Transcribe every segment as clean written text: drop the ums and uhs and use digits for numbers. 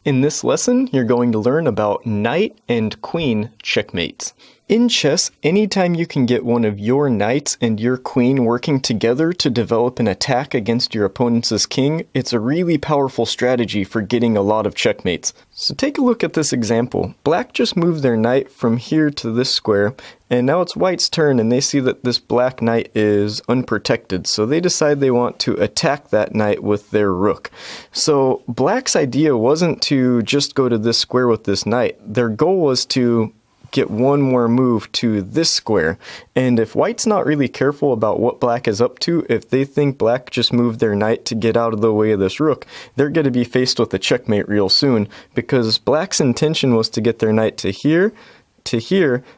In this lesson, you're going to learn about knight and queen checkmates. In chess, anytime you can get one of your knights and your queen working together to develop an attack against your opponent's king, it's a really powerful strategy for getting a lot of checkmates. So take a look at this example. Black just moved their knight from here to this square, and now it's white's turn and they see that this black knight is unprotected, so they decide they want to attack that knight with their rook. So black's idea wasn't to just go to this square with this knight. Their goal was to get one more move to this square, and if white's not really careful about what black is up to, if they think black just moved their knight to get out of the way of this rook, they're going to be faced with a checkmate real soon, because black's intention was to get their knight to here,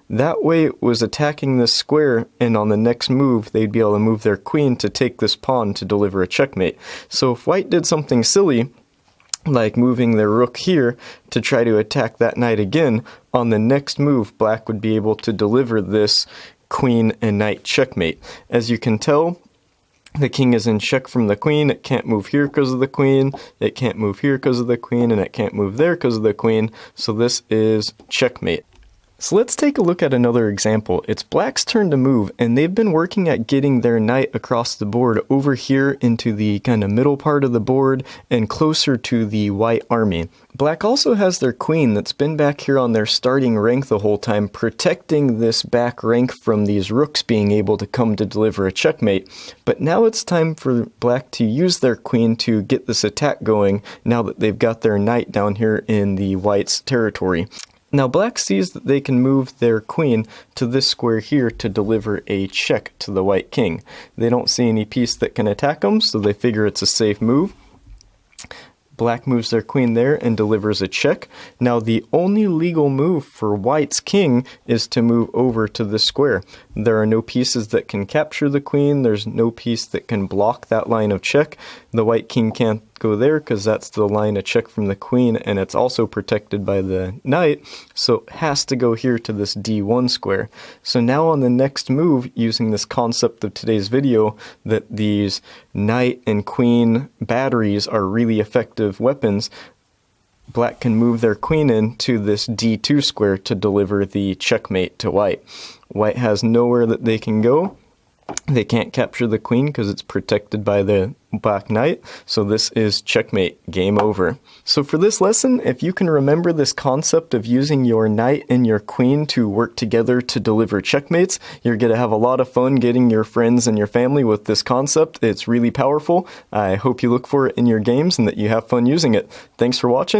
that way it was attacking this square, and on the next move they'd be able to move their queen to take this pawn to deliver a checkmate. So if white did something silly, like moving their rook here to try to attack that knight again, on the next move black would be able to deliver this queen and knight checkmate. As you can tell, the king is in check from the queen. It can't move here because of the queen, it can't move here because of the queen, and it can't move there because of the queen, so this is checkmate. So let's take a look at another example. It's black's turn to move, and they've been working at getting their knight across the board over here into the kind of middle part of the board and closer to the white army. Black also has their queen that's been back here on their starting rank the whole time, protecting this back rank from these rooks being able to come to deliver a checkmate. But now it's time for black to use their queen to get this attack going now that they've got their knight down here in the white's territory. Now black sees that they can move their queen to this square here to deliver a check to the white king. They don't see any piece that can attack them, so they figure it's a safe move. Black moves their queen there and delivers a check. Now the only legal move for white's king is to move over to this square. There are no pieces that can capture the queen, there's no piece that can block that line of check. The white king can't go there because that's the line of check from the queen, and it's also protected by the knight, so it has to go here to this D1 square. So now on the next move, using this concept of today's video, that these knight and queen batteries are really effective weapons, black can move their queen into this D2 square to deliver the checkmate to white. White has nowhere that they can go. They can't capture the queen because it's protected by the black knight, so this is checkmate, game over. So for this lesson, if you can remember this concept of using your knight and your queen to work together to deliver checkmates, you're going to have a lot of fun getting your friends and your family with this concept. It's really powerful. I hope you look for it in your games and that you have fun using it. Thanks for watching.